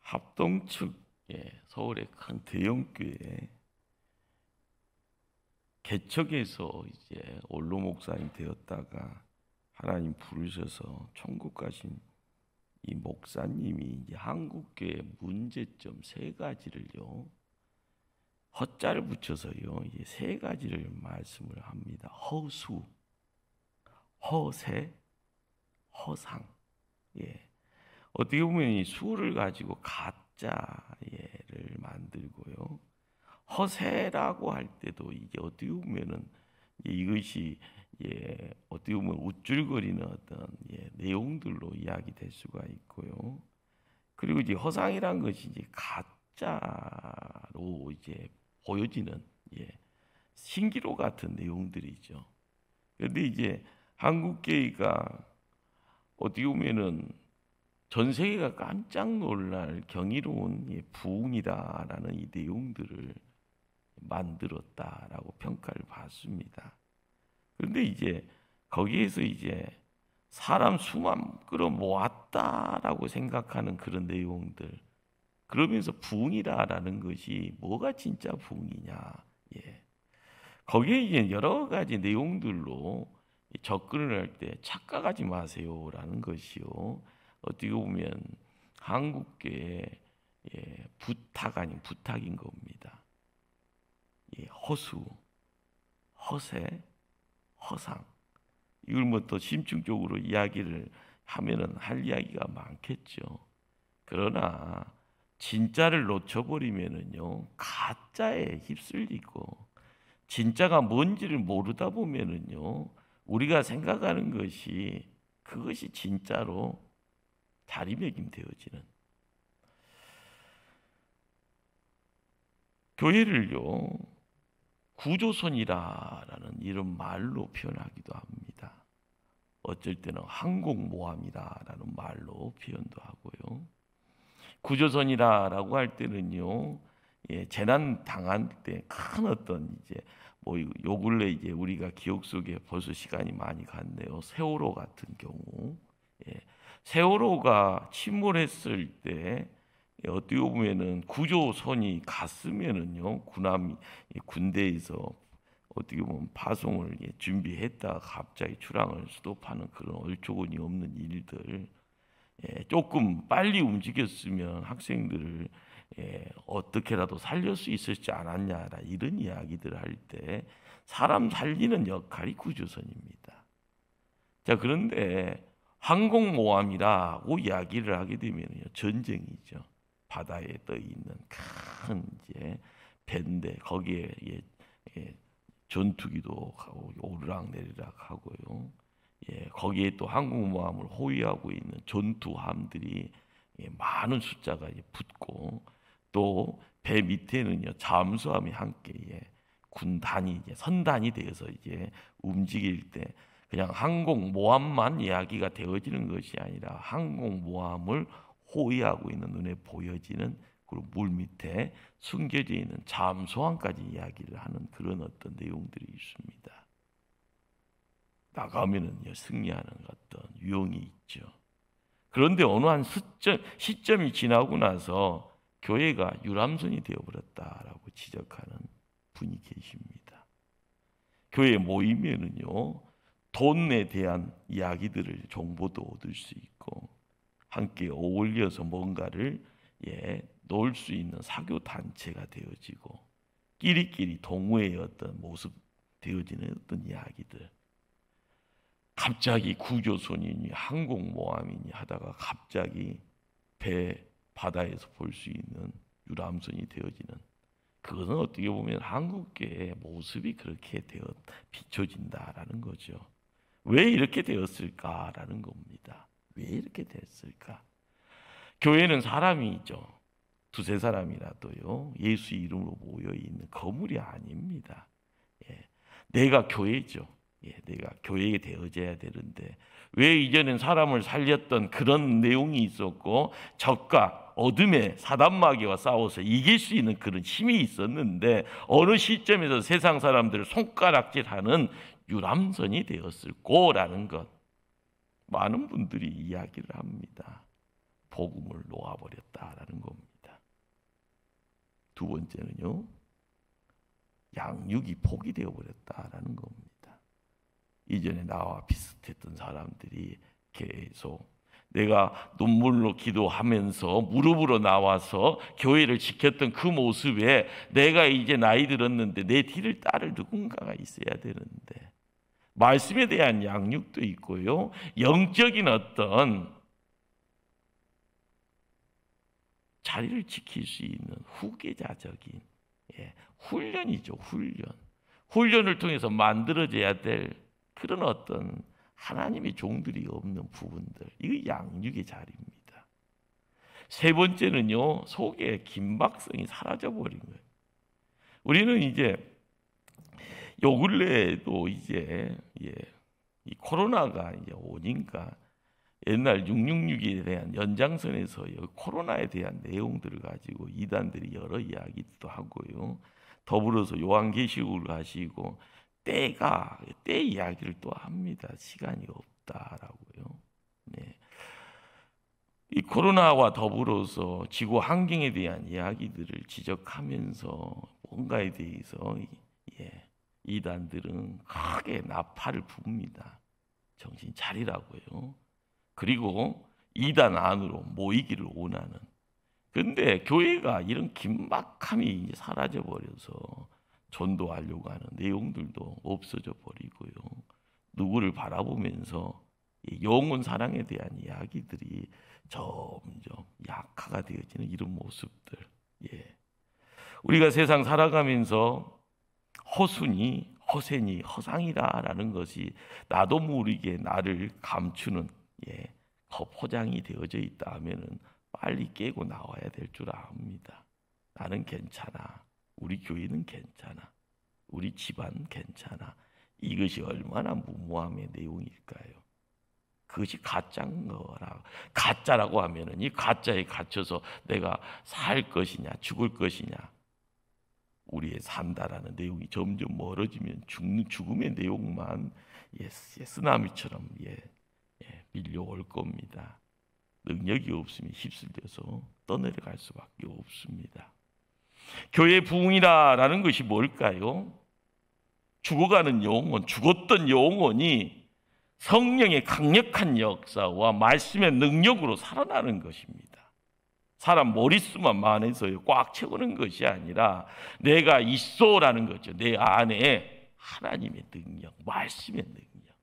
합동측 서울의 큰 대형교회 개척해서 이제 원로 목사님 되었다가 하나님 부르셔서 천국 가신 이 목사님이 이제 한국교회 문제점 세 가지를요 허자를 붙여서요 이제 세 가지를 말씀을 합니다. 허수, 허세, 허상. 어떻게 보면 이 수를 가지고 가짜를 만들고요. 허세라고 할 때도 이게 어떻게 보면은 이것이 어떻게 보면 우쭐거리는 어떤 내용들로 이야기될 수가 있고요. 그리고 이제 허상이란 것이 이제 가짜로 이제 보여지는 신기로 같은 내용들이죠. 그런데 이제 한국교회가 어떻게 보면은 전 세계가 깜짝 놀랄 경이로운 부흥이다라는 이 내용들을 만들었다라고 평가를 받습니다. 그런데 이제 거기에서 이제 사람 수만 끌어모았다라고 생각하는 그런 내용들, 그러면서 부흥이다라는 것이 뭐가 진짜 부흥이냐? 거기에 이제 여러 가지 내용들로 접근을 할 때 착각하지 마세요라는 것이요. 어떻게 보면 한국교회의 부탁 아닌 부탁인 겁니다. 허수, 허세, 허상. 이걸 뭐 더 심층적으로 이야기를 하면은 할 이야기가 많겠죠. 그러나 진짜를 놓쳐버리면은요 가짜에 휩쓸리고 진짜가 뭔지를 모르다 보면은요 우리가 생각하는 것이 그것이 진짜로 자리매김되어지는 교회를요 구조선이라는 이런 말로 표현하기도 합니다. 어쩔 때는 항공모함이라는 말로 표현도 하고요. 구조선이라고 할 때는요 재난 당할 때 큰 어떤 이제 뭐 요 근래 이제 우리가 기억 속에 벌써 시간이 많이 갔네요. 세월호 같은 경우 세월호가 침몰했을 때 어떻게 보면은 구조선이 갔으면은요 군대에서 어떻게 보면 파송을 준비했다가 갑자기 출항을 스톱하는 그런 얼조건이 없는 일들, 조금 빨리 움직였으면 학생들을 어떻게라도 살릴 수 있었지 않았냐 이런 이야기들을 할 때 사람 살리는 역할이 구조선입니다. 자, 그런데 항공모함이라고 이야기를 하게 되면요 전쟁이죠. 바다에 떠 있는 큰 이제 배인데 거기에 전투기도 가고 오르락내리락 하고요. 거기에 또 항공모함을 호위하고 있는 전투함들이 많은 숫자가 붙고 또 배 밑에는요 잠수함이 함께 군단이 선단이 되어서 움직일 때 그냥 항공모함만 이야기가 되어지는 것이 아니라 항공모함을 호위하고 있는 눈에 보여지는 그리고 물 밑에 숨겨져 있는 잠수함까지 이야기를 하는 그런 어떤 내용들이 있습니다. 나가면은 승리하는 어떤 유형이 있죠. 그런데 어느 한 시점이 지나고 나서 교회가 유람선이 되어버렸다라고 지적하는 분이 계십니다. 교회에 모이면은요 돈에 대한 이야기들을 정보도 얻을 수 있고 함께 어울려서 뭔가를 놓을 수 있는 사교 단체가 되어지고 끼리끼리 동호회의 어떤 모습 되어지는 어떤 이야기들. 갑자기 구조선이니 항공모함이니 하다가 갑자기 바다에서 볼 수 있는 유람선이 되어지는 그것은 어떻게 보면 한국교회의 모습이 그렇게 비춰진다라는 거죠. 왜 이렇게 되었을까라는 겁니다. 왜 이렇게 됐을까? 교회는 사람이죠. 두세 사람이라도요 예수 이름으로 모여있는 거물이 아닙니다. 내가 교회죠. 내가 교회에 되어져야 되는데 왜 이전엔 사람을 살렸던 그런 내용이 있었고 적과 어둠의 사단마귀와 싸워서 이길 수 있는 그런 힘이 있었는데 어느 시점에서 세상 사람들을 손가락질하는 유람선이 되었을 거라는 것 많은 분들이 이야기를 합니다. 복음을 놓아버렸다라는 겁니다. 두 번째는요, 양육이 포기 되어버렸다라는 겁니다. 이전에 나와 비슷했던 사람들이 계속 내가 눈물로 기도하면서 무릎으로 나와서 교회를 지켰던 그 모습에 내가 이제 나이 들었는데 내 뒤를 따를 누군가가 있어야 되는데, 말씀에 대한 양육도 있고요, 영적인 어떤 자리를 지킬 수 있는 후계자적인 훈련이죠. 훈련을 통해서 만들어져야 될 그런 어떤 하나님의 종들이 없는 부분들, 이거 양육의 자리입니다. 세 번째는요, 속에 긴박성이 사라져버린 거예요. 우리는 이제 요 근래에도 이제 이 코로나가 이제 오니까 옛날 666에 대한 연장선에서 코로나에 대한 내용들을 가지고 이단들이 여러 이야기도 하고요, 더불어서 요한계시록을 하시고 때 이야기를 또 합니다. 시간이 없다라고요. 네. 이 코로나와 더불어서 지구 환경에 대한 이야기들을 지적하면서 뭔가에 대해서 이단들은 크게 나팔을 붑니다. 정신 차리라고요. 그리고 이단 안으로 모이기를 원하는. 그런데 교회가 이런 긴박함이 이제 사라져 버려서 전도하려고 하는 내용들도 없어져 버리고요, 누구를 바라보면서 영혼 사랑에 대한 이야기들이 점점 약화가 되어지는 이런 모습들. 우리가 세상 살아가면서 허순이, 허세니, 허상이다라는 것이 나도 모르게 나를 감추는 포장이 되어져 있다 하면은 빨리 깨고 나와야 될 줄 압니다. 나는 괜찮아. 우리 교회는 괜찮아. 우리 집안 괜찮아. 이것이 얼마나 무모함의 내용일까요? 그것이 가짜인 거라. 가짜라고 하면은 이 가짜에 갇혀서 내가 살 것이냐, 죽을 것이냐, 우리의 산다라는 내용이 점점 멀어지면 죽음의 내용만 쓰나미처럼 밀려올 겁니다. 능력이 없으면 휩쓸려서 떠내려갈 수밖에 없습니다. 교회의 부흥이라는 것이 뭘까요? 죽어가는 영혼, 죽었던 영혼이 성령의 강력한 역사와 말씀의 능력으로 살아나는 것입니다. 사람 머릿수만 만해서 꽉 채우는 것이 아니라 내가 있어라는 거죠. 내 안에 하나님의 능력, 말씀의 능력.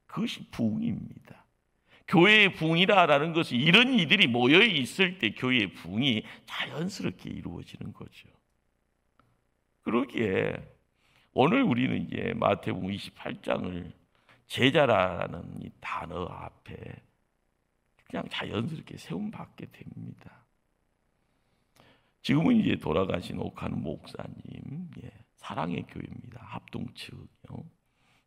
그것이 부흥입니다. 교회의 부흥이라는 것은 이런 이들이 모여 있을 때 교회의 부흥이 자연스럽게 이루어지는 거죠. 그러기에 오늘 우리는 이제 마태복음 28장을 제자라는 이 단어 앞에 그냥 자연스럽게 세움받게 됩니다. 지금은 이제 돌아가신 옥한 목사님, 사랑의 교회입니다. 합동측요.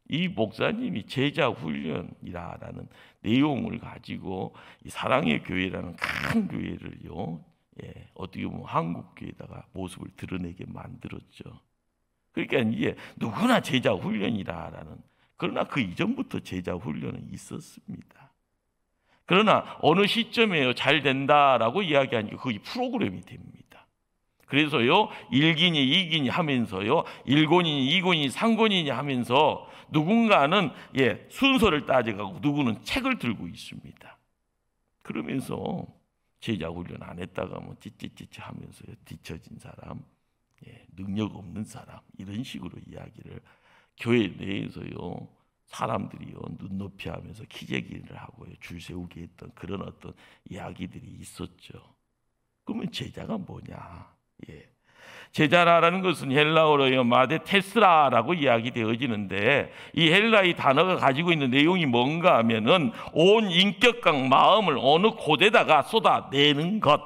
이 목사님이 제자 훈련이라는 내용을 가지고 이 사랑의 교회라는 큰 교회를요, 어떻게 보면 한국 교회에다가 모습을 드러내게 만들었죠. 그러니까 이제 누구나 제자 훈련이라는, 그러나 그 이전부터 제자 훈련은 있었습니다. 그러나 어느 시점에 잘 된다라고 이야기하니까 그게 프로그램이 됩니다. 그래서요, 1기니 2기니 하면서요, 1권이니 2권이니 3권이니 하면서 누군가는 순서를 따져가고 누구는 책을 들고 있습니다. 그러면서 제자 훈련 안 했다가 뭐 찌찌찌찌 하면서 뒤처진 사람, 능력 없는 사람, 이런 식으로 이야기를 교회 내에서요, 사람들이요 눈높이 하면서 키재기를 하고 줄 세우게 했던 그런 어떤 이야기들이 있었죠. 그러면 제자가 뭐냐? 제자라는 것은 헬라어로요 마데테스라라고 이야기되어지는데, 이 헬라의 단어가 가지고 있는 내용이 뭔가 하면은 온 인격과 마음을 어느 곳에다가 쏟아내는 것.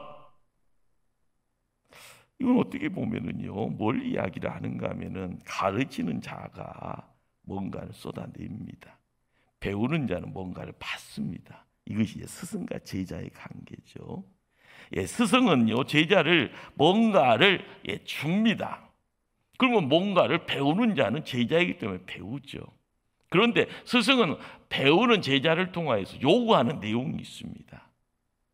이건 어떻게 보면은요, 뭘 이야기를 하는가 하면은 가르치는 자가 뭔가를 쏟아냅니다. 배우는 자는 뭔가를 받습니다. 이것이 스승과 제자의 관계죠. 스승은요, 제자를 뭔가를 줍니다. 그러면 뭔가를 배우는 자는 제자이기 때문에 배우죠. 그런데 스승은 배우는 제자를 통하여서 요구하는 내용이 있습니다.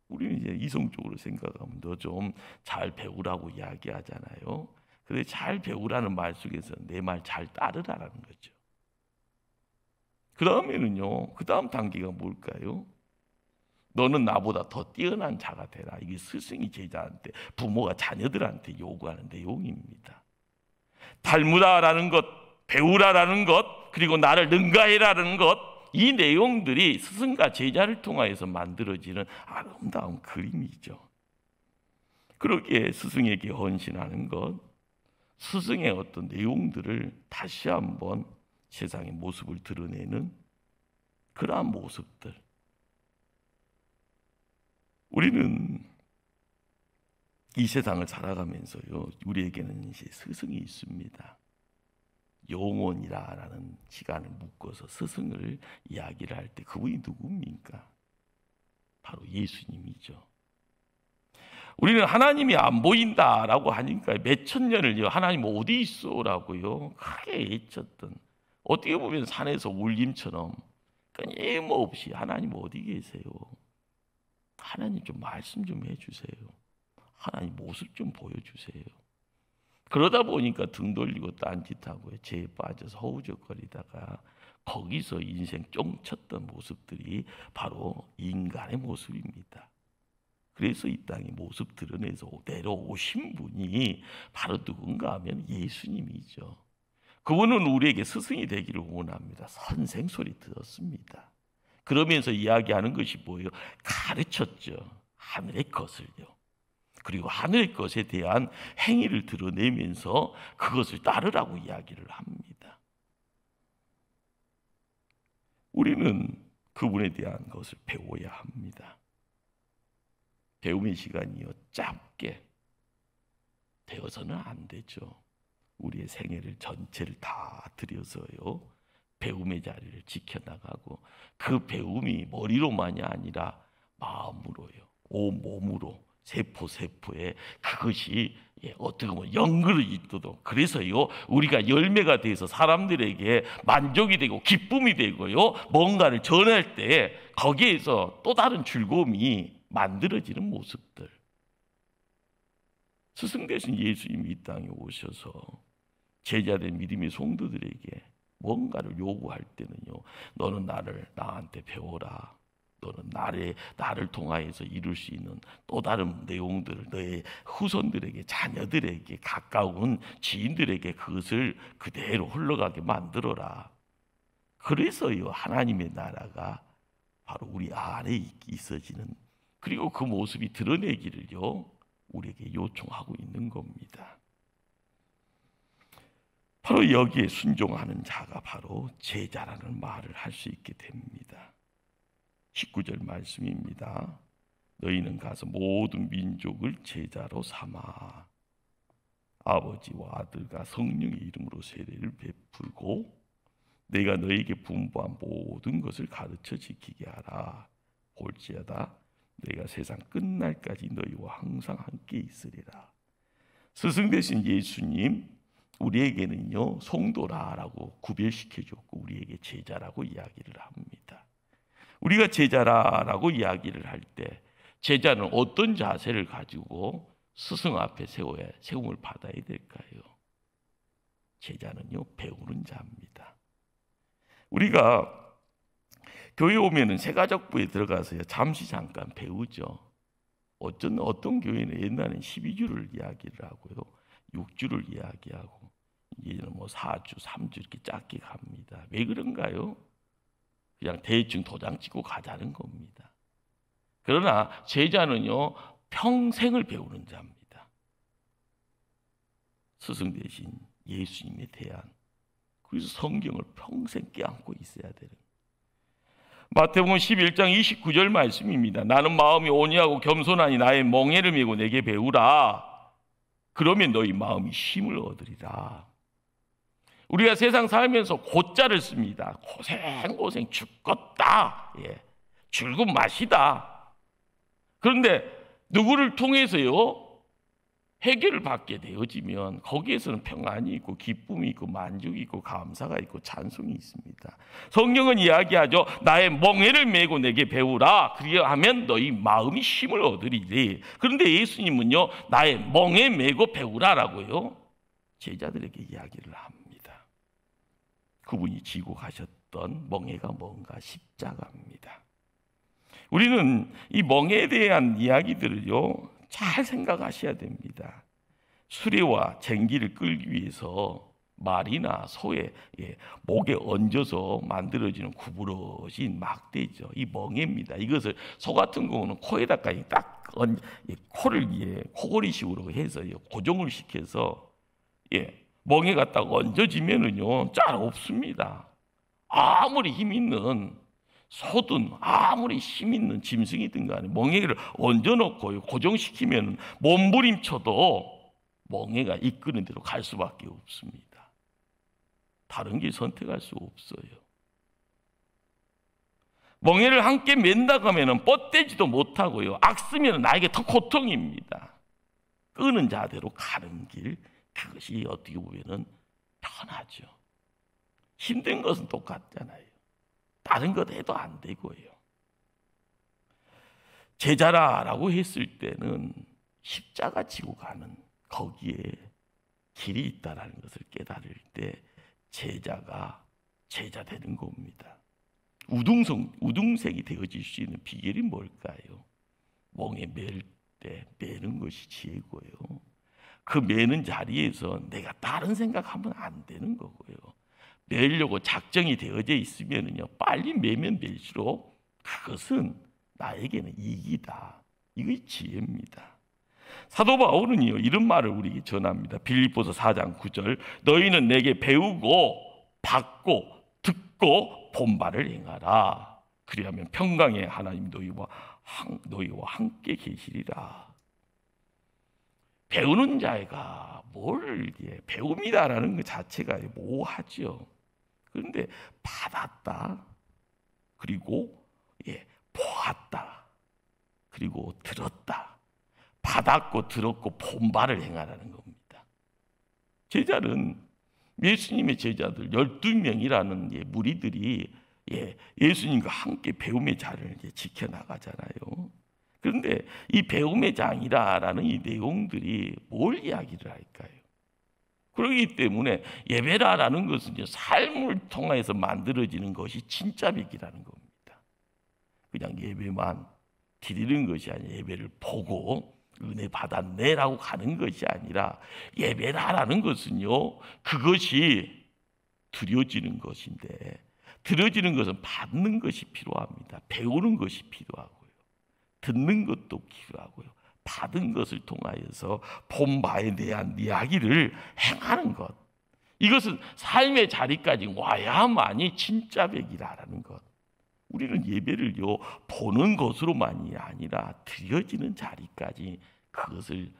우리는 이제 이성적으로 생각하면 너 좀 잘 배우라고 이야기하잖아요. 근데 잘 배우라는 말 속에서 내 말 잘 따르라는 거죠. 그 다음에는요, 그 다음 단계가 뭘까요? 너는 나보다 더 뛰어난 자가 되라. 이게 스승이 제자한테, 부모가 자녀들한테 요구하는 내용입니다. 닮으라라는 것, 배우라라는 것, 그리고 나를 능가해라는 것, 이 내용들이 스승과 제자를 통하여서 만들어지는 아름다운 그림이죠. 그렇게 스승에게 헌신하는 것, 스승의 어떤 내용들을 다시 한번 세상의 모습을 드러내는 그러한 모습들. 우리는 이 세상을 살아가면서요, 우리에게는 이제 스승이 있습니다. 영혼이라는 시간을 묶어서 스승을 이야기를 할 때 그분이 누굽니까? 바로 예수님이죠. 우리는 하나님이 안 보인다라고 하니까 몇천 년을 하나님 어디 있어라고요 크게 외쳤던, 어떻게 보면 산에서 울림처럼 끊임없이 하나님 어디 계세요? 하나님 좀 말씀 좀 해주세요. 하나님 모습 좀 보여주세요. 그러다 보니까 등 돌리고 딴짓하고 죄에 빠져서 허우적거리다가 거기서 인생 쫑쳤던 모습들이 바로 인간의 모습입니다. 그래서 이 땅에 모습 드러내서 내려오신 분이 바로 누군가 하면 예수님이죠. 그분은 우리에게 스승이 되기를 원합니다. 선생 소리 들었습니다. 그러면서 이야기하는 것이 뭐예요? 가르쳤죠. 하늘의 것을요. 그리고 하늘의 것에 대한 행위를 드러내면서 그것을 따르라고 이야기를 합니다. 우리는 그분에 대한 것을 배워야 합니다. 배움의 시간이요, 짧게 되어서는 안 되죠. 우리의 생애를 전체를 다 들여서요, 배움의 자리를 지켜나가고, 그 배움이 머리로만이 아니라 마음으로요, 온몸으로, 세포에 그것이 어떻게 보면 연결을 잇도록, 그래서요 우리가 열매가 돼서 사람들에게 만족이 되고 기쁨이 되고요, 뭔가를 전할 때 거기에서 또 다른 즐거움이 만들어지는 모습들. 스승 되신 예수님이 이 땅에 오셔서 제자된 믿음의 성도들에게 뭔가를 요구할 때는요, 너는 나한테 배워라. 너는 나를 통하여서 이룰 수 있는 또 다른 내용들을 너의 후손들에게, 자녀들에게, 가까운 지인들에게 그것을 그대로 흘러가게 만들어라. 그래서요 하나님의 나라가 바로 우리 안에 있어지는, 그리고 그 모습이 드러내기를요 우리에게 요청하고 있는 겁니다. 바로 여기에 순종하는 자가 바로 제자라는 말을 할 수 있게 됩니다. 19절 말씀입니다. 너희는 가서 모든 민족을 제자로 삼아 아버지와 아들과 성령의 이름으로 세례를 베풀고 내가 너희에게 분부한 모든 것을 가르쳐 지키게 하라. 볼지어다 내가 세상 끝날까지 너희와 항상 함께 있으리라. 스승 되신 예수님, 우리에게는요 성도라라고 구별시켜줬고 우리에게 제자라고 이야기를 합니다. 우리가 제자라고 이야기를 할 때 제자는 어떤 자세를 가지고 스승 앞에 세움을 받아야 될까요? 제자는요 배우는 자입니다. 우리가 교회 오면은 새가족부에 들어가서요 잠시 잠깐 배우죠. 어떤 교회는 옛날에는 12주를 이야기를 하고요, 6주를 이야기하고 이제는 4주, 3주 이렇게 짧게 갑니다. 왜 그런가요? 그냥 대충 도장 찍고 가자는 겁니다. 그러나 제자는요 평생을 배우는 자입니다. 스승 대신 예수님에 대한, 그래서 성경을 평생 껴안고 있어야 되는. 마태복음 11장 29절 말씀입니다. 나는 마음이 온유하고 겸손하니 나의 멍에를 메고 내게 배우라. 그러면 너희 마음이 힘을 얻으리라. 우리가 세상 살면서 고자를 씁니다. 고생 죽겠다. 죽은 맛이다. 그런데 누구를 통해서요? 해결을 받게 되어지면 거기에서는 평안이 있고 기쁨이 있고 만족이 있고 감사가 있고 찬송이 있습니다. 성경은 이야기하죠. 나의 멍에를 메고 내게 배우라. 그리하면 너희 마음이 힘을 얻으리니. 그런데 예수님은요, 나의 멍에 메고 배우라라고요, 제자들에게 이야기를 합니다. 그분이 지고 가셨던 멍에가 뭔가? 십자가입니다. 우리는 이 멍에에 대한 이야기들을요, 잘 생각하셔야 됩니다. 수레와 쟁기를 끌기 위해서 말이나 소의 목에 얹어서 만들어지는 구부러진 막대죠. 이 멍에입니다. 이것을 소 같은 경우는 코에다까지 딱 코를 코골이식으로 해서 고정을 시켜서 멍에가 딱 얹어지면은요, 잘 없습니다. 아무리 힘 있는 소든 아무리 힘 있는 짐승이든 간에 멍에를 얹어놓고 고정시키면 몸부림쳐도 멍에가 이끄는 대로 갈 수밖에 없습니다. 다른 길 선택할 수 없어요. 멍에를 함께 맨다고 하면 뻗대지도 못하고요, 악쓰면 나에게 더 고통입니다. 끄는 자대로 가는 길, 그것이 어떻게 보면 편하죠. 힘든 것은 똑같잖아요. 다른 것 해도 안 되고요. 제자라라고 했을 때는 십자가 지고 가는 거기에 길이 있다라는 것을 깨달을 때 제자가 제자 되는 겁니다. 우등생이 되어질 수 있는 비결이 뭘까요? 멍에 맬 때 매는 것이 지혜고요. 그 매는 자리에서 내가 다른 생각하면 안 되는 거고요. 매려고 작정이 되어져 있으면요, 빨리 매면 맬수록 그것은 나에게는 이익이다. 이것이 지혜입니다. 사도 바울은요, 이런 말을 우리에게 전합니다. 빌립보서 4장 9절, 너희는 내게 배우고 받고 듣고 본 바를 행하라. 그리하면 평강의 하나님 너희와 함께 계시리라. 배우는 자가 뭘 배웁니다라는 것 자체가 모호하죠. 그런데 받았다, 그리고 보았다, 그리고 들었다. 받았고 들었고 본 바를 행하라는 겁니다. 제자는 예수님의 제자들 12명이라는 무리들이 예수님과 함께 배움의 자를 지켜나가잖아요. 그런데 이 배움의 장이라는 이 내용들이 뭘 이야기를 할까요? 그렇기 때문에 예배라는 것은 삶을 통해서 만들어지는 것이 진짜 백이라는 겁니다. 그냥 예배만 드리는 것이 아니라 예배를 보고 은혜 받았네라고 가는 것이 아니라 예배라는 것은요, 그것이 드려지는 것인데, 드려지는 것은 받는 것이 필요합니다. 배우는 것이 필요하고요, 듣는 것도 필요하고요, 받은 것을 통하여서 본 바에 대한 이야기를 행하는 것, 이것은 삶의 자리까지 와야만이 진짜 백이라는 것. 우리는 예배를요, 보는 것으로만이 아니라 드려지는 자리까지 그것을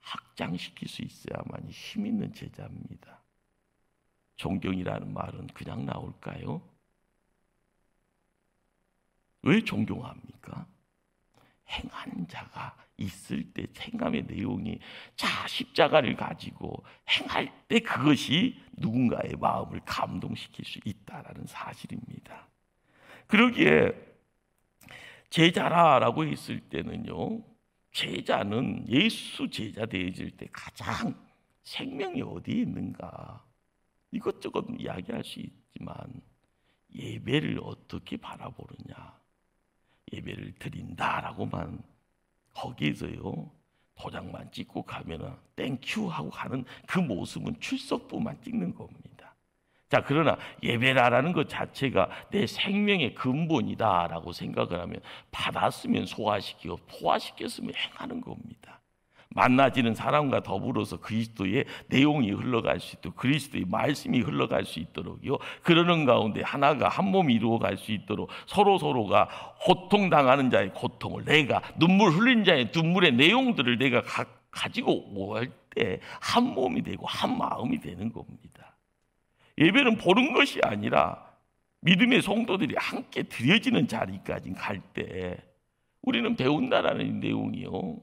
확장시킬 수 있어야만이 힘 있는 제자입니다. 존경이라는 말은 그냥 나올까요? 왜 존경합니까? 행하는 자가 있을 때 행함의 내용이 십자가를 가지고 행할 때 그것이 누군가의 마음을 감동시킬 수 있다라는 사실입니다. 그러기에 제자라고 했을 때는요, 제자는 예수 제자 되어질 때 가장 생명이 어디에 있는가, 이것저것 이야기할 수 있지만 예배를 어떻게 바라보느냐, 예배를 드린다라고만 거기에서요 도장만 찍고 가면은 땡큐 하고 가는 그 모습은 출석부만 찍는 겁니다. 자, 그러나 예배라는 것 자체가 내 생명의 근본이다라고 생각을 하면 받았으면 소화시키고 소화시켰으면 행하는 겁니다. 만나지는 사람과 더불어서 그리스도의 내용이 흘러갈 수 있도록, 그리스도의 말씀이 흘러갈 수 있도록요, 그러는 가운데 하나가 한 몸이 이루어갈 수 있도록 서로가 고통당하는 자의 고통을, 내가 눈물 흘린 자의 눈물의 내용들을 내가 가지고 올 때 한 몸이 되고 한 마음이 되는 겁니다. 예배는 보는 것이 아니라 믿음의 성도들이 함께 드려지는 자리까지 갈 때 우리는 배운다라는 내용이요,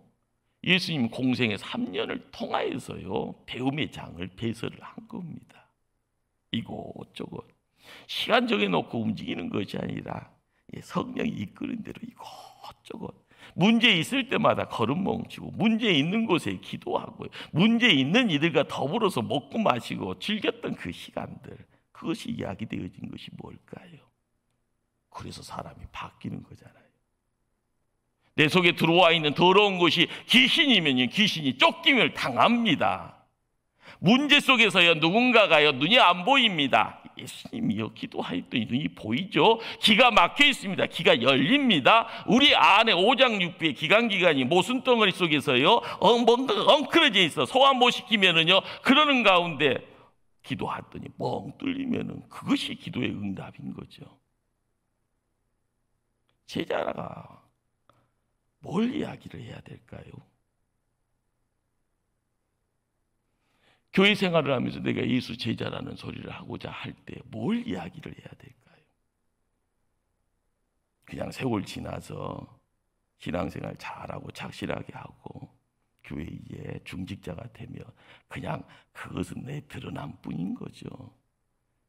예수님 공생의 3년을 통하여서요 배움의 장을 배설을 한 겁니다. 이곳저곳 시간 정해놓고 움직이는 것이 아니라 성령이 이끄는 대로 이곳저곳 문제 있을 때마다 걸음 멈추고 문제 있는 곳에 기도하고 문제 있는 이들과 더불어서 먹고 마시고 즐겼던 그 시간들, 그것이 이야기되어진 것이 뭘까요? 그래서 사람이 바뀌는 거잖아요. 내 속에 들어와 있는 더러운 것이 귀신이면 귀신이 쫓김을 당합니다. 문제 속에서요 누군가가요 눈이 안 보입니다. 예수님이요 기도하였더니 눈이 보이죠. 기가 막혀 있습니다. 기가 열립니다. 우리 안에 오장육부의 기관기관이 모순덩어리 속에서요 뭔가 엉클어져 있어 소화 못 시키면은요 그러는 가운데 기도하더니 멍 뚫리면은 그것이 기도의 응답인 거죠. 제자가 뭘 이야기를 해야 될까요? 교회 생활을 하면서 내가 예수 제자라는 소리를 하고자 할 때 뭘 이야기를 해야 될까요? 그냥 세월 지나서 신앙생활 잘하고 착실하게 하고 교회에 중직자가 되면 그냥 그것은 내 드러남 뿐인 거죠.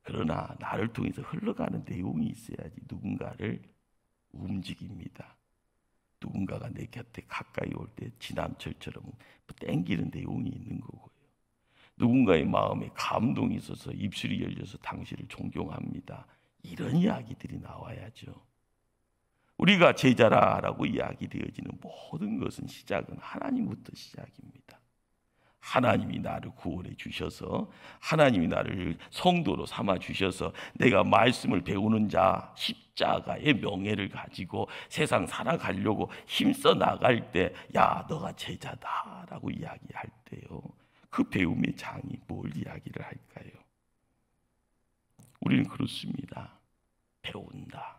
그러나 나를 통해서 흘러가는 내용이 있어야지 누군가를 움직입니다. 누군가가 내 곁에 가까이 올 때 지남철처럼 땡기는 내용이 있는 거고요. 누군가의 마음에 감동이 있어서 입술이 열려서 당신을 존경합니다. 이런 이야기들이 나와야죠. 우리가 제자라고 이야기되어지는 모든 것은 시작은 하나님부터 시작입니다. 하나님이 나를 구원해 주셔서 하나님이 나를 성도로 삼아 주셔서 내가 말씀을 배우는 자 십자가의 명예를 가지고 세상 살아가려고 힘써 나갈 때 야 너가 제자다라고 이야기할 때요 그 배움의 장이 뭘 이야기를 할까요? 우리는 그렇습니다. 배운다.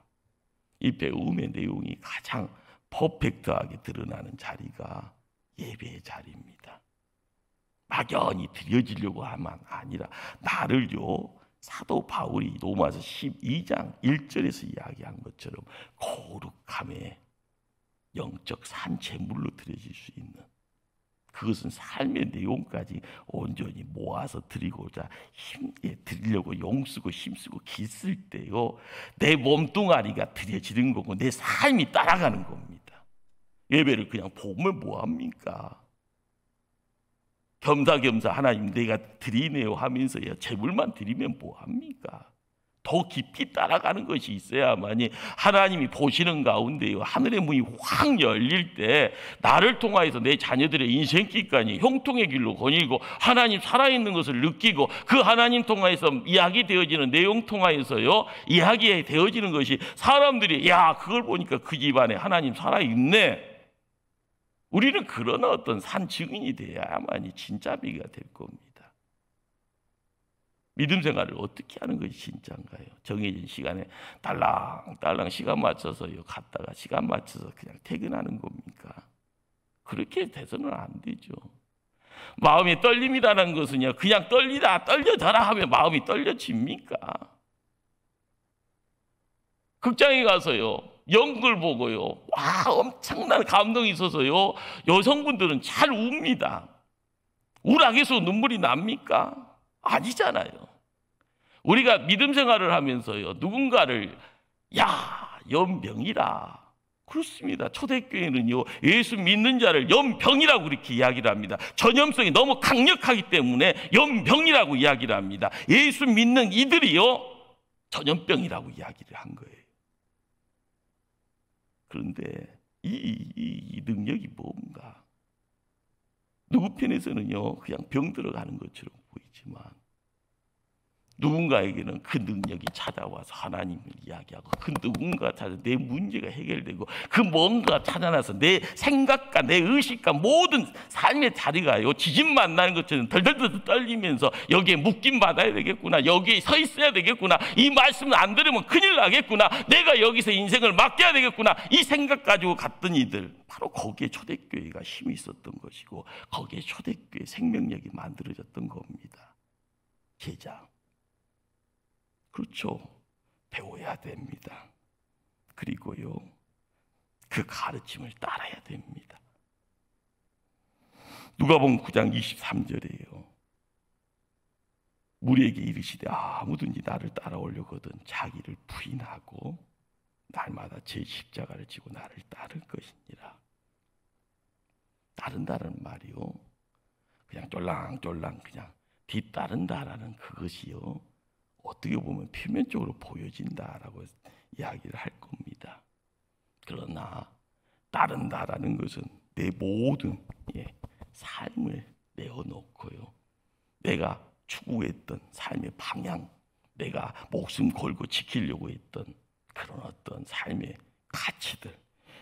이 배움의 내용이 가장 퍼펙트하게 드러나는 자리가 예배의 자리입니다. 막연히 드려지려고 하면 아니라 나를요 사도 바울이 로마서 12장 1절에서 이야기한 것처럼 거룩함에 영적 산채물로 드려질 수 있는 그것은 삶의 내용까지 온전히 모아서 드리고자 드리려고 용쓰고 힘쓰고 기쓸 때요 내 몸뚱아리가 드려지는 거고 내 삶이 따라가는 겁니다. 예배를 그냥 보면 뭐합니까? 겸사겸사 하나님 내가 드리네요 하면서요 제물만 드리면 뭐합니까? 더 깊이 따라가는 것이 있어야만이 하나님이 보시는 가운데요 하늘의 문이 확 열릴 때 나를 통하여서 내 자녀들의 인생길까지 형통의 길로 거닐고 하나님 살아있는 것을 느끼고 그 하나님 통하여서 이야기되어지는 내용 통하여서요 이야기되어지는 것이 사람들이 야 그걸 보니까 그 집안에 하나님 살아있네. 우리는 그런 어떤 산 증인이 돼야만이 진짜 비가 될 겁니다. 믿음 생활을 어떻게 하는 것이 진짜인가요? 정해진 시간에 딸랑딸랑 시간 맞춰서요 갔다가 시간 맞춰서 그냥 퇴근하는 겁니까? 그렇게 돼서는 안 되죠. 마음의 떨림이라는 것은요 그냥 떨려져라 하면 마음이 떨려집니까? 극장에 가서요 연극을 보고요 와 엄청난 감동이 있어서요 여성분들은 잘 웁니다. 우락에서 눈물이 납니까? 아니잖아요. 우리가 믿음 생활을 하면서요 누군가를 야 연병이라 그렇습니다. 초대교회는요 예수 믿는 자를 연병이라고 그렇게 이야기를 합니다. 전염성이 너무 강력하기 때문에 연병이라고 이야기를 합니다. 예수 믿는 이들이요 전염병이라고 이야기를 한 거예요. 그런데 이 능력이 뭔가 누구 편에서는요 그냥 병 들어가는 것처럼 보이지만 누군가에게는 그 능력이 찾아와서 하나님을 이야기하고 그 누군가 찾아 내 문제가 해결되고 그 뭔가 찾아나서 내 생각과 내 의식과 모든 삶의 자리가요 지진 만나는 것처럼 덜덜덜 떨리면서 여기에 묶임 받아야 되겠구나 여기에 서 있어야 되겠구나 이 말씀을 안 들으면 큰일 나겠구나 내가 여기서 인생을 맡겨야 되겠구나 이 생각 가지고 갔던 이들 바로 거기에 초대교회가 힘이 있었던 것이고 거기에 초대교회 생명력이 만들어졌던 겁니다. 제자 그렇죠. 배워야 됩니다. 그리고요 그 가르침을 따라야 됩니다. 누가복음 9장 23절이에요. 우리에게 이르시되 아무든지 나를 따라오려거든 자기를 부인하고 날마다 제 십자가를 지고 나를 따를 것이니라. 따른다는 말이요, 그냥 쫄랑쫄랑 그냥 뒤따른다라는 그것이요, 어떻게 보면 표면적으로 보여진다라고 이야기를 할 겁니다. 그러나 따른다라는 것은 내 모든 삶을 내어놓고요, 내가 추구했던 삶의 방향, 내가 목숨 걸고 지키려고 했던 그런 어떤 삶의 가치들,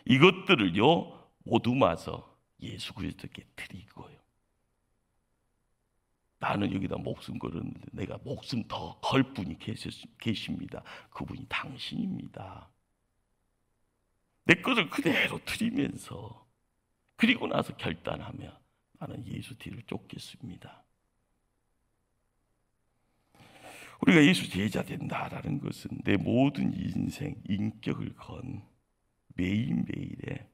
이것들을요 모두 마서 예수 그리스도께 드리고요. 나는 여기다 목숨 걸었는데 내가 목숨 더 걸 분이 계십니다. 그분이 당신입니다. 내 것을 그대로 드리면서 그리고 나서 결단하며 나는 예수 뒤를 쫓겠습니다. 우리가 예수 제자 된다라는 것은 내 모든 인생, 인격을 건 매일매일의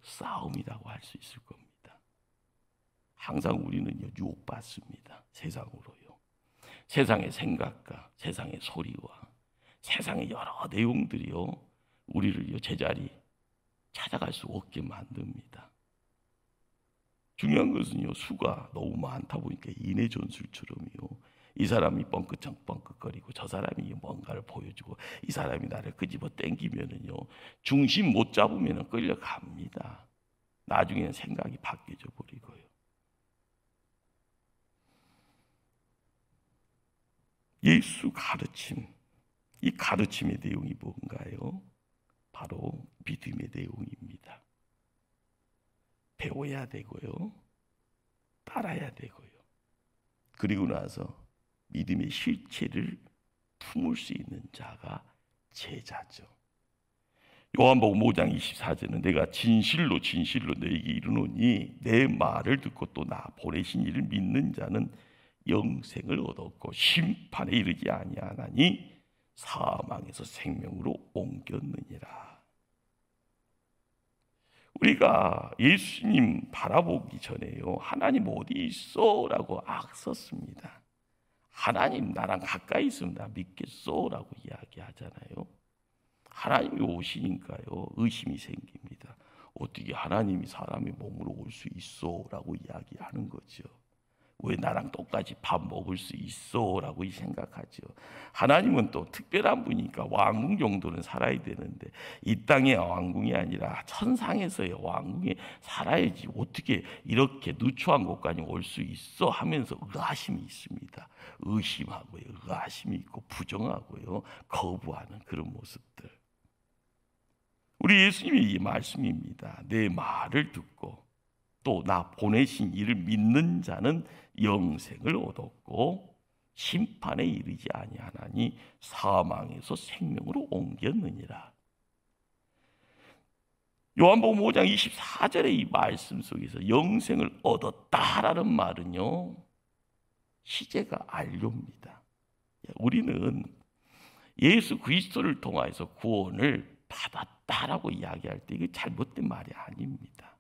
싸움이라고 할 수 있을 겁니다. 항상 우리는요 유혹받습니다. 세상으로요. 세상의 생각과 세상의 소리와 세상의 여러 내용들이요 우리를요 제자리 찾아갈 수 없게 만듭니다. 중요한 것은요 수가 너무 많다 보니까 인해 전술처럼요 이 사람이 뻥긋거리고 저 사람이 뭔가를 보여주고 이 사람이 나를 끄집어 당기면은요 중심 못 잡으면 끌려갑니다. 나중에는 생각이 바뀌어져 버리고요. 예수 가르침, 이 가르침의 내용이 뭔가요? 바로 믿음의 내용입니다. 배워야 되고요, 따라야 되고요, 그리고 나서 믿음의 실체를 품을 수 있는 자가 제자죠. 요한복음 5장 24절은 내가 진실로 너에게 이르노니 내 말을 듣고 또 나 보내신 이를 믿는 자는 영생을 얻었고 심판에 이르지 아니하나니 사망에서 생명으로 옮겼느니라. 우리가 예수님 바라보기 전에요 하나님 어디 있어? 라고 악섰습니다. 하나님 나랑 가까이 있으면 나 믿겠어? 라고 이야기하잖아요. 하나님이 오시니까요 의심이 생깁니다. 어떻게 하나님이 사람의 몸으로 올 수 있어? 라고 이야기하는 거죠. 왜 나랑 똑같이 밥 먹을 수 있어? 라고 생각하죠. 하나님은 또 특별한 분이니까 왕궁 정도는 살아야 되는데 이 땅의 왕궁이 아니라 천상에서의 왕궁에 살아야지 어떻게 이렇게 누추한 곳까지 올 수 있어? 하면서 의아심이 있습니다. 의심하고요, 의아심이 있고 부정하고요, 거부하는 그런 모습들. 우리 예수님의 이 말씀입니다. 내 말을 듣고 또 나 보내신 이를 믿는 자는 영생을 얻었고 심판에 이르지 아니하나니 사망에서 생명으로 옮겼느니라. 요한복음 5장 24절의 이 말씀 속에서 영생을 얻었다라는 말은요 시제가 안료입니다. 우리는 예수 그리스도를 통해서 구원을 받았다라고 이야기할 때 이게 잘못된 말이 아닙니다.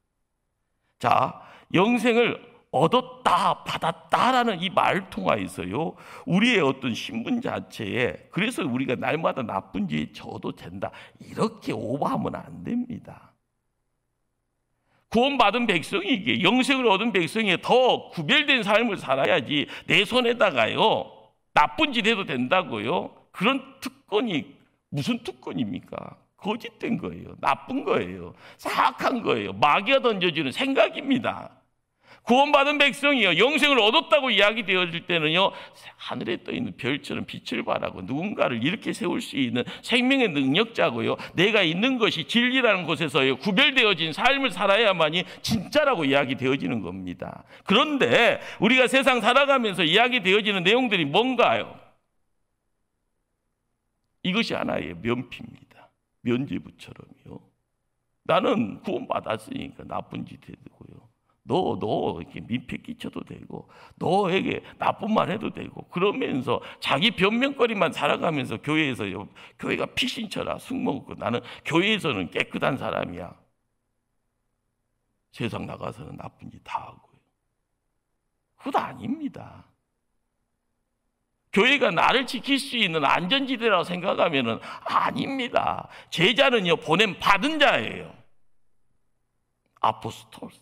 자, 영생을 얻었다, 받았다라는 이 말을 통하여서요 우리의 어떤 신분 자체에 그래서 우리가 날마다 나쁜 죄에 져도 된다 이렇게 오버하면 안 됩니다. 구원받은 백성이기에 영생을 얻은 백성이 더 구별된 삶을 살아야지 내 손에다가요 나쁜 짓 해도 된다고요? 그런 특권이 무슨 특권입니까? 거짓된 거예요. 나쁜 거예요. 사악한 거예요. 마귀가 던져주는 생각입니다. 구원받은 백성이요 영생을 얻었다고 이야기되어질 때는요 하늘에 떠있는 별처럼 빛을 발하고 누군가를 이렇게 세울 수 있는 생명의 능력자고요 내가 있는 것이 진리라는 곳에서요 구별되어진 삶을 살아야만이 진짜라고 이야기되어지는 겁니다. 그런데 우리가 세상 살아가면서 이야기되어지는 내용들이 뭔가요? 이것이 하나의 면피입니다. 면죄부처럼요 나는 구원받았으니까 나쁜 짓 해도 되고요 너 이렇게 민폐 끼쳐도 되고 너에게 나쁜 말 해도 되고 그러면서 자기 변명거리만 살아가면서 교회에서요 교회가 피신처라 숙먹고 나는 교회에서는 깨끗한 사람이야. 세상 나가서는 나쁜 짓 다 하고요. 그것 아닙니다. 교회가 나를 지킬 수 있는 안전지대라고 생각하면 아닙니다. 제자는요, 보냄 받은 자예요. 아포스톨스,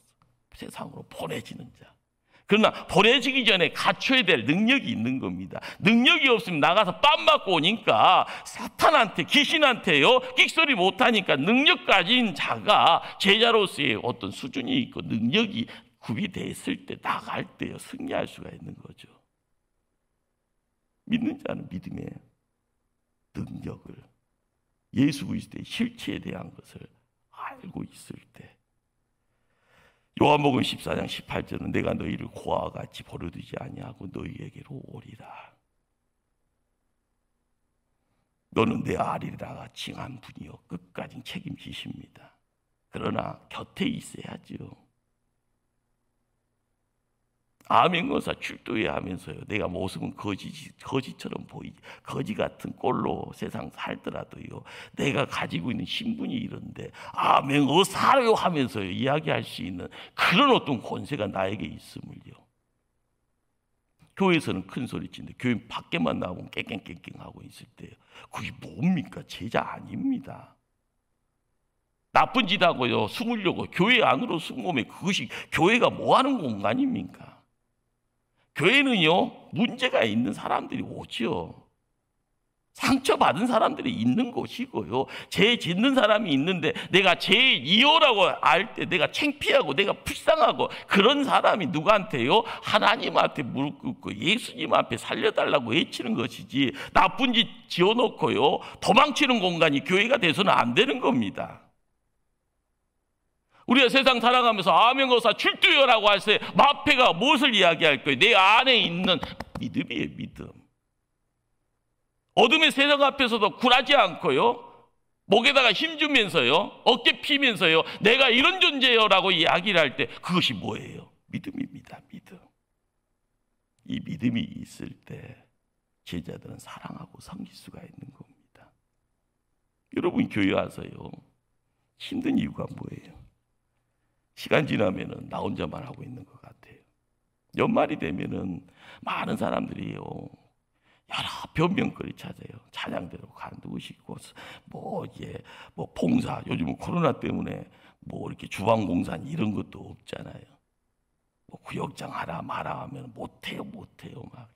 세상으로 보내지는 자. 그러나 보내지기 전에 갖춰야 될 능력이 있는 겁니다. 능력이 없으면 나가서 빰 맞고 오니까 사탄한테, 귀신한테요, 끽소리 못하니까 능력 가진 자가 제자로서의 어떤 수준이 있고 능력이 구비됐을 때 나갈 때요, 승리할 수가 있는 거죠. 믿는 자는 믿음의 능력을, 예수 그리스도의 실체에 대한 것을 알고 있을 때, 요한복음 14장 18절은 내가 너희를 고아와 같이 버려두지 아니하고 너희에게로 오리라. 너는 내 아리라 칭한 분이요 끝까지 책임지십니다. 그러나 곁에 있어야죠. 아멘거사 출두해야 하면서요, 내가 모습은 거지처럼 보이지, 거지 같은 꼴로 세상 살더라도요, 내가 가지고 있는 신분이 이런데 아멘거사요 하면서요 이야기할 수 있는 그런 어떤 권세가 나에게 있음을요, 교회에서는 큰 소리 치는데 교회 밖에만 나오면 깽깽깽깽 하고 있을 때요, 그게 뭡니까? 제자 아닙니다. 나쁜 짓 하고요 숨으려고 교회 안으로 숨으면 그것이 교회가 뭐 하는 공간입니까? 교회는요, 문제가 있는 사람들이 오죠. 상처받은 사람들이 있는 곳이고요, 죄 짓는 사람이 있는데 내가 죄이어라고 알 때 내가 창피하고 내가 불쌍하고, 그런 사람이 누구한테요? 하나님한테 무릎 꿇고 예수님 앞에 살려달라고 외치는 것이지, 나쁜 짓 지어놓고요 도망치는 공간이 교회가 돼서는 안 되는 겁니다. 우리가 세상 살아가면서 아멘거사 출두여라고 할 때 마패가 무엇을 이야기할 거예요? 내 안에 있는 믿음이에요, 믿음. 어둠의 세상 앞에서도 굴하지 않고요, 목에다가 힘주면서요, 어깨 피면서요, 내가 이런 존재여라고 이야기를 할 때 그것이 뭐예요? 믿음입니다. 믿음. 이 믿음이 있을 때 제자들은 사랑하고 섬길 수가 있는 겁니다. 여러분 교회 와서요 힘든 이유가 뭐예요? 시간 지나면은 나 혼자만 하고 있는 것 같아요. 연말이 되면은 많은 사람들이요 여러 변명거리 찾아요. 찬양대로 간두고 싶고, 뭐 봉사, 요즘은 코로나 때문에 뭐 이렇게 주방공사 이런 것도 없잖아요. 뭐 구역장 하라 마라 하면 못해요 막,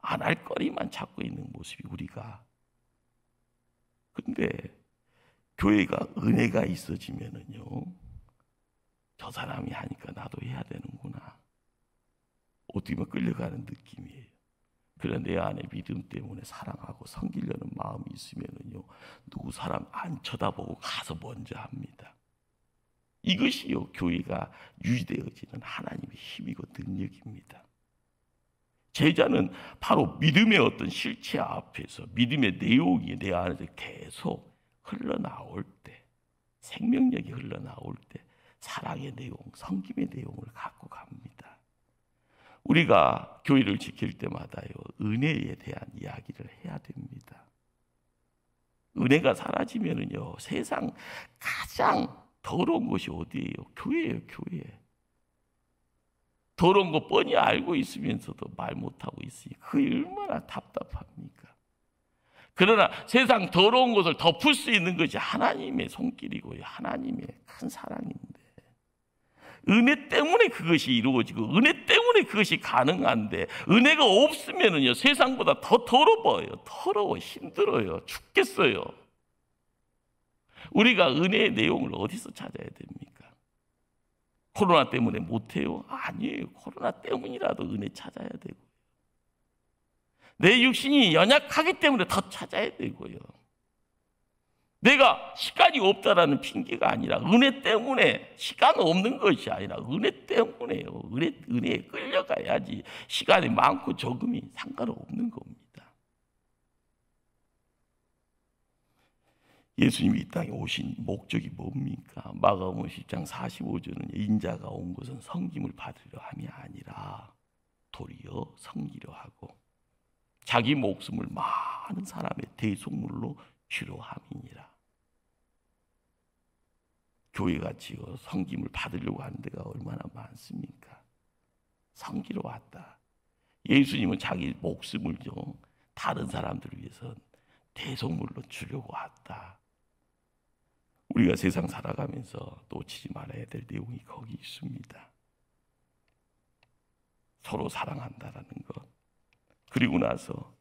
안 할 거리만 찾고 있는 모습이 우리가. 근데 교회가 은혜가 있어지면은요, 저 사람이 하니까 나도 해야 되는구나, 어떻게 보면 끌려가는 느낌이에요. 그런데 내 안에 믿음 때문에 사랑하고 섬기려는 마음이 있으면은요, 누구 사람 안 쳐다보고 가서 먼저 합니다. 이것이요 교회가 유지되어지는 하나님의 힘이고 능력입니다. 제자는 바로 믿음의 어떤 실체 앞에서 믿음의 내용이 내 안에서 계속 흘러나올 때, 생명력이 흘러나올 때 사랑의 내용, 섬김의 내용을 갖고 갑니다. 우리가 교회를 지킬 때마다요 은혜에 대한 이야기를 해야 됩니다. 은혜가 사라지면은요 세상 가장 더러운 것이 어디예요? 교회예요, 교회. 더러운 거 뻔히 알고 있으면서도 말 못하고 있으니 그게 얼마나 답답합니까? 그러나 세상 더러운 것을 덮을 수 있는 것이 하나님의 손길이고요, 하나님의 큰 사랑인데, 은혜 때문에 그것이 이루어지고 은혜 때문에 그것이 가능한데, 은혜가 없으면은요 세상보다 더 더러워요. 더러워, 힘들어요, 죽겠어요. 우리가 은혜의 내용을 어디서 찾아야 됩니까? 코로나 때문에 못해요? 아니에요. 코로나 때문이라도 은혜 찾아야 되고, 내 육신이 연약하기 때문에 더 찾아야 되고요, 내가 시간이 없다라는 핑계가 아니라 은혜 때문에, 시간 없는 것이 아니라 은혜 때문에요. 은혜에 끌려가야지 시간이 많고 적음이 상관없는 겁니다. 예수님이 이 땅에 오신 목적이 뭡니까? 마가복음 10장 45절은 인자가 온 것은 섬김을 받으려 함이 아니라 도리어 섬기려 하고 자기 목숨을 많은 사람의 대속물로 주려 함이니라. 교회가 지어 섬김을 받으려고 하는 데가 얼마나 많습니까? 섬기러 왔다. 예수님은 자기 목숨을요 다른 사람들을 위해서 대속물로 주려고 왔다. 우리가 세상 살아가면서 놓치지 말아야 될 내용이 거기 있습니다. 서로 사랑한다라는 것, 그리고 나서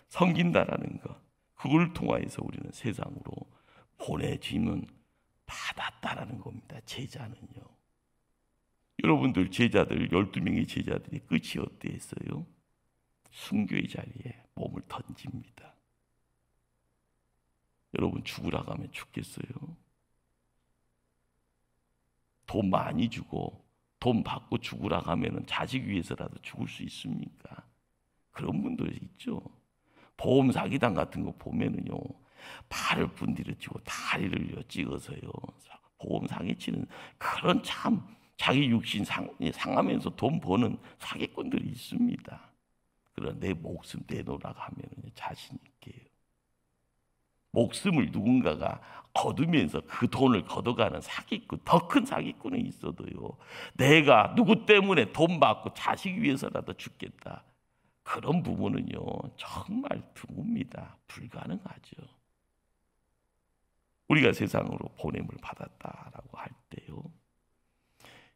섬긴다라는 것, 그걸 통하여서 우리는 세상으로 보내짐은 받았다라는 겁니다. 제자는요. 여러분들 제자들 12명의 제자들이 끝이 어땠어요? 순교의 자리에 몸을 던집니다. 여러분 죽으라고 하면 죽겠어요? 돈 많이 주고 돈 받고 죽으라고 하면 자식 위해서라도 죽을 수 있습니까? 그런 분들 있죠. 보험 사기단 같은 거 보면은요, 팔을 분디르치고 다리를 찍어서요 보험 사기치는 그런 참 자기 육신 상하면서 돈 버는 사기꾼들이 있습니다. 그러나 내 목숨 내놓으라고 하면 자신 있게요. 목숨을 누군가가 거두면서 그 돈을 걷어가는 사기꾼, 더 큰 사기꾼은 있어도요, 내가 누구 때문에 돈 받고 자식 위해서라도 죽겠다, 그런 부분은요 정말 드뭅니다. 불가능하죠. 우리가 세상으로 보냄을 받았다라고 할 때요,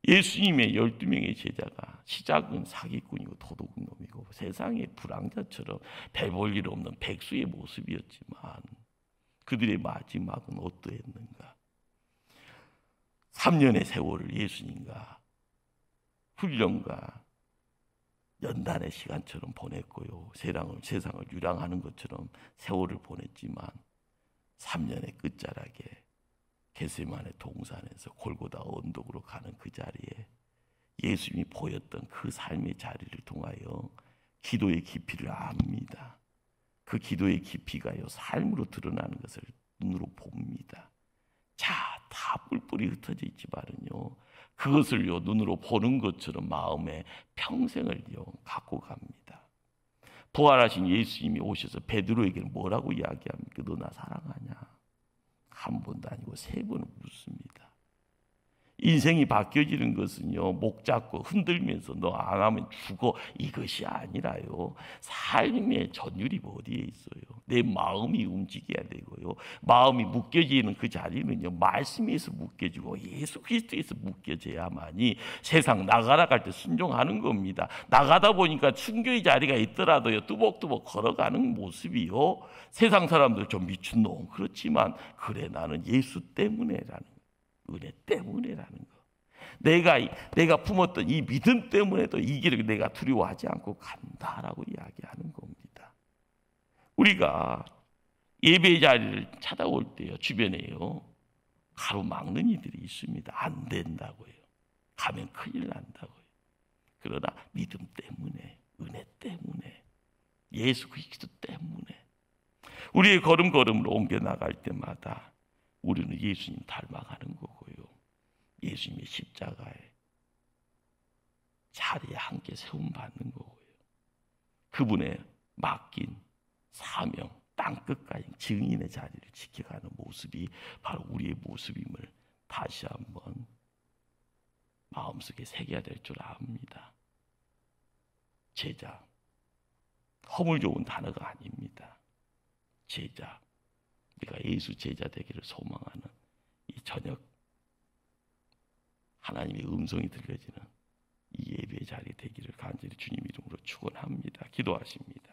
예수님의 12명의 제자가 시작은 사기꾼이고 도둑놈이고 세상의 불황자처럼 배 볼 일 없는 백수의 모습이었지만 그들의 마지막은 어떠했는가? 3년의 세월을 예수님과 훈련과 연단의 시간처럼 보냈고요, 세상을 유랑하는 것처럼 세월을 보냈지만 3년의 끝자락에 겟세마네 동산에서 골고다 언덕으로 가는 그 자리에 예수님이 보였던 그 삶의 자리를 통하여 기도의 깊이를 압니다. 그 기도의 깊이가요 삶으로 드러나는 것을 눈으로 봅니다. 자, 다 뿔뿔이 흩어져 있지만은요 그것을요 눈으로 보는 것처럼 마음에 평생을요 갖고 갑니다. 부활하신 예수님이 오셔서 베드로에게는 뭐라고 이야기합니까? 너 나 사랑하냐? 한 번도 아니고 3번을 묻습니다. 인생이 바뀌어지는 것은요 목 잡고 흔들면서 너 안 하면 죽어 이것이 아니라요, 삶의 전율이 어디에 있어요? 내 마음이 움직여야 되고요, 마음이 묶여지는 그 자리는요 말씀에서 묶여지고 예수 그리스도에서 묶여져야만이 세상 나가라 할 때 순종하는 겁니다. 나가다 보니까 순교의 자리가 있더라도요 뚜벅뚜벅 걸어가는 모습이요 세상 사람들 좀 미친놈 그렇지만 그래 나는 예수 때문에라는, 은혜 때문에라는 거, 내가 품었던 이 믿음 때문에도 이 길을 내가 두려워하지 않고 간다라고 이야기하는 겁니다. 우리가 예배 자리를 찾아올 때요 주변에요 가로막는 이들이 있습니다. 안 된다고요, 가면 큰일 난다고요. 그러나 믿음 때문에, 은혜 때문에, 예수 그리스도 때문에 우리의 걸음걸음으로 옮겨나갈 때마다 우리는 예수님 닮아가는 거고요, 예수님의 십자가에 자리에 함께 세움받는 거고요, 그분의 맡긴 사명 땅끝까지 증인의 자리를 지켜가는 모습이 바로 우리의 모습임을 다시 한번 마음속에 새겨야 될 줄 압니다. 제자, 허물 좋은 단어가 아닙니다. 제자, 우리가 예수 제자 되기를 소망하는 이 저녁 하나님의 음성이 들려지는 이 예배의 자리 되기를 간절히 주님 이름으로 축원합니다. 기도하십니다.